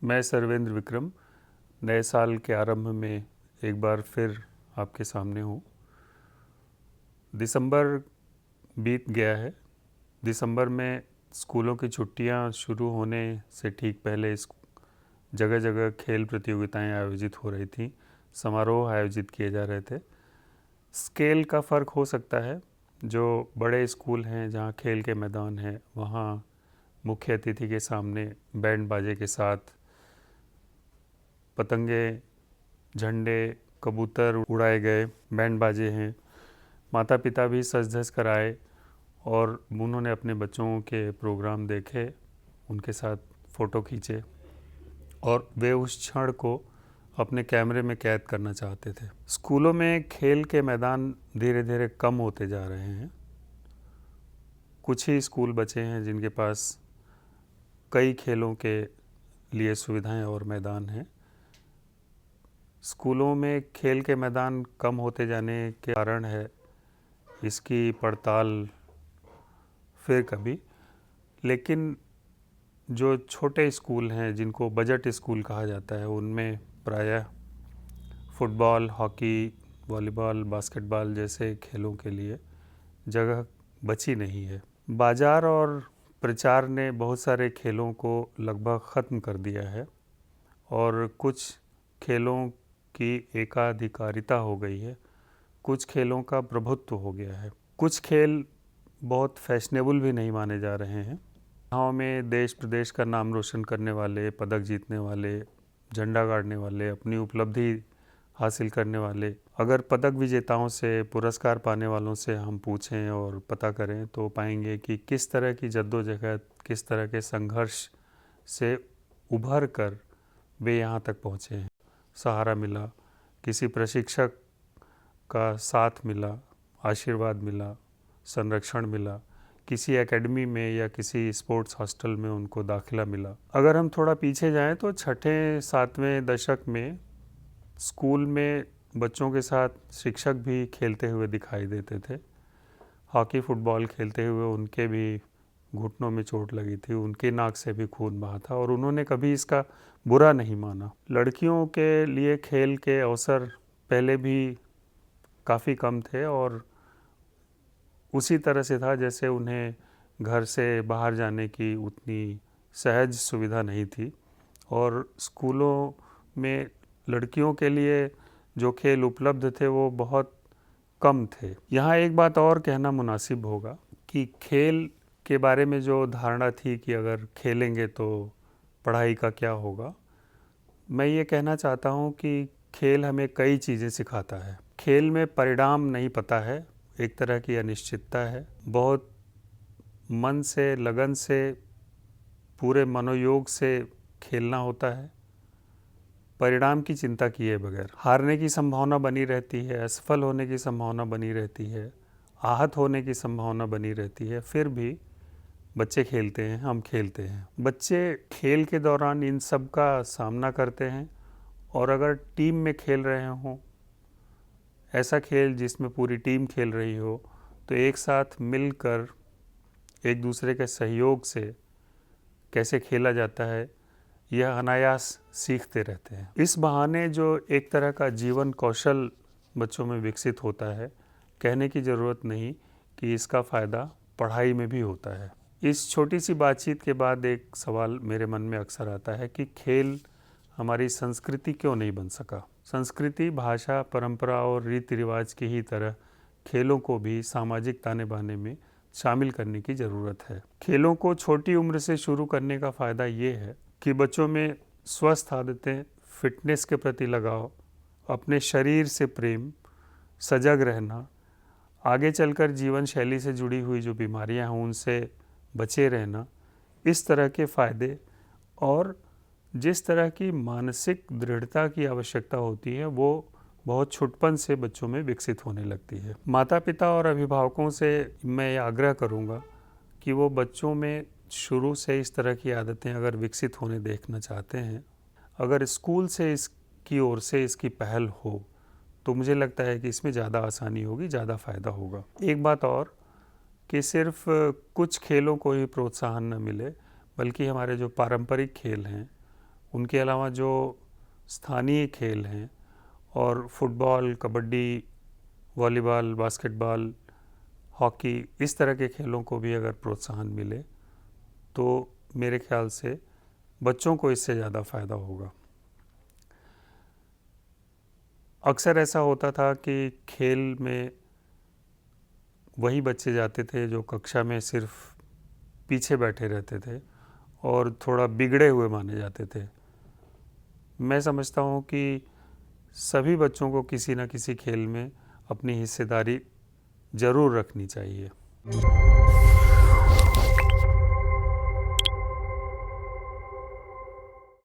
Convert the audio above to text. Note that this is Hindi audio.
मैं सर्वेंद्र विक्रम नए साल के आरंभ में एक बार फिर आपके सामने हूँ। दिसंबर बीत गया है। दिसंबर में स्कूलों की छुट्टियाँ शुरू होने से ठीक पहले जगह जगह खेल प्रतियोगिताएं आयोजित हो रही थीं, समारोह आयोजित किए जा रहे थे। स्केल का फ़र्क हो सकता है। जो बड़े स्कूल हैं जहाँ खेल के मैदान हैं, वहाँ मुख्य अतिथि के सामने बैंड बाजे के साथ पतंगे, झंडे, कबूतर उड़ाए गए, बैंड बाजे हैं। माता पिता भी सज धज कर आए और उन्होंने अपने बच्चों के प्रोग्राम देखे, उनके साथ फ़ोटो खींचे और वे उस क्षण को अपने कैमरे में कैद करना चाहते थे। स्कूलों में खेल के मैदान धीरे धीरे कम होते जा रहे हैं। कुछ ही स्कूल बचे हैं जिनके पास कई खेलों के लिए सुविधाएं और मैदान हैं। स्कूलों में खेल के मैदान कम होते जाने के कारण है इसकी पड़ताल फिर कभी। लेकिन जो छोटे स्कूल हैं जिनको बजट स्कूल कहा जाता है, उनमें प्रायः फुटबॉल, हॉकी, वॉलीबॉल, बास्केटबॉल जैसे खेलों के लिए जगह बची नहीं है। बाजार और प्रचार ने बहुत सारे खेलों को लगभग ख़त्म कर दिया है और कुछ खेलों की एकाधिकारिता हो गई है, कुछ खेलों का प्रभुत्व हो गया है। कुछ खेल बहुत फैशनेबल भी नहीं माने जा रहे हैं। गाँव में देश प्रदेश का नाम रोशन करने वाले, पदक जीतने वाले, झंडा गाड़ने वाले, अपनी उपलब्धि हासिल करने वाले, अगर पदक विजेताओं से, पुरस्कार पाने वालों से हम पूछें और पता करें तो पाएंगे कि किस तरह की जद्दोजहद, किस तरह के संघर्ष से उभर कर वे यहाँ तक पहुँचे हैं। सहारा मिला, किसी प्रशिक्षक का साथ मिला, आशीर्वाद मिला, संरक्षण मिला, किसी एकेडमी में या किसी स्पोर्ट्स हॉस्टल में उनको दाखिला मिला। अगर हम थोड़ा पीछे जाएं तो 6ठे-7वें दशक में स्कूल में बच्चों के साथ शिक्षक भी खेलते हुए दिखाई देते थे। हॉकी, फुटबॉल खेलते हुए उनके भी घुटनों में चोट लगी थी, उनके नाक से भी खून बहा था और उन्होंने कभी इसका बुरा नहीं माना। लड़कियों के लिए खेल के अवसर पहले भी काफ़ी कम थे और उसी तरह से था जैसे उन्हें घर से बाहर जाने की उतनी सहज सुविधा नहीं थी और स्कूलों में लड़कियों के लिए जो खेल उपलब्ध थे वो बहुत कम थे। यहाँ एक बात और कहना मुनासिब होगा कि खेल के बारे में जो धारणा थी कि अगर खेलेंगे तो पढ़ाई का क्या होगा, मैं ये कहना चाहता हूँ कि खेल हमें कई चीज़ें सिखाता है। खेल में परिणाम नहीं पता है, एक तरह की अनिश्चितता है। बहुत मन से, लगन से, पूरे मनोयोग से खेलना होता है, परिणाम की चिंता किए बगैर। हारने की संभावना बनी रहती है, असफल होने की संभावना बनी रहती है, आहत होने की संभावना बनी रहती है, फिर भी बच्चे खेलते हैं, हम खेलते हैं। बच्चे खेल के दौरान इन सब का सामना करते हैं और अगर टीम में खेल रहे हों, ऐसा खेल जिसमें पूरी टीम खेल रही हो, तो एक साथ मिलकर एक दूसरे के सहयोग से कैसे खेला जाता है, यह अनायास सीखते रहते हैं। इस बहाने जो एक तरह का जीवन कौशल बच्चों में विकसित होता है, कहने की ज़रूरत नहीं कि इसका फ़ायदा पढ़ाई में भी होता है। इस छोटी सी बातचीत के बाद एक सवाल मेरे मन में अक्सर आता है कि खेल हमारी संस्कृति क्यों नहीं बन सका। संस्कृति, भाषा, परंपरा और रीति रिवाज की ही तरह खेलों को भी सामाजिक ताने बाने में शामिल करने की ज़रूरत है। खेलों को छोटी उम्र से शुरू करने का फ़ायदा ये है कि बच्चों में स्वस्थ आदतें, फिटनेस के प्रति लगाव, अपने शरीर से प्रेम, सजग रहना, आगे चलकर जीवन शैली से जुड़ी हुई जो बीमारियां हैं उनसे बचे रहना, इस तरह के फ़ायदे और जिस तरह की मानसिक दृढ़ता की आवश्यकता होती है वो बहुत छुटपन से बच्चों में विकसित होने लगती है। माता पिता और अभिभावकों से मैं आग्रह करूँगा कि वो बच्चों में शुरू से इस तरह की आदतें अगर विकसित होने देखना चाहते हैं, अगर स्कूल से इसकी ओर से इसकी पहल हो, तो मुझे लगता है कि इसमें ज़्यादा आसानी होगी, ज़्यादा फ़ायदा होगा। एक बात और कि सिर्फ कुछ खेलों को ही प्रोत्साहन न मिले, बल्कि हमारे जो पारंपरिक खेल हैं उनके अलावा जो स्थानीय खेल हैं और football, kabaddi, volleyball, basketball, hockey, इस तरह के खेलों को भी अगर प्रोत्साहन मिले तो मेरे ख्याल से बच्चों को इससे ज़्यादा फ़ायदा होगा। अक्सर ऐसा होता था कि खेल में वही बच्चे जाते थे जो कक्षा में सिर्फ पीछे बैठे रहते थे और थोड़ा बिगड़े हुए माने जाते थे। मैं समझता हूँ कि सभी बच्चों को किसी न किसी खेल में अपनी हिस्सेदारी ज़रूर रखनी चाहिए।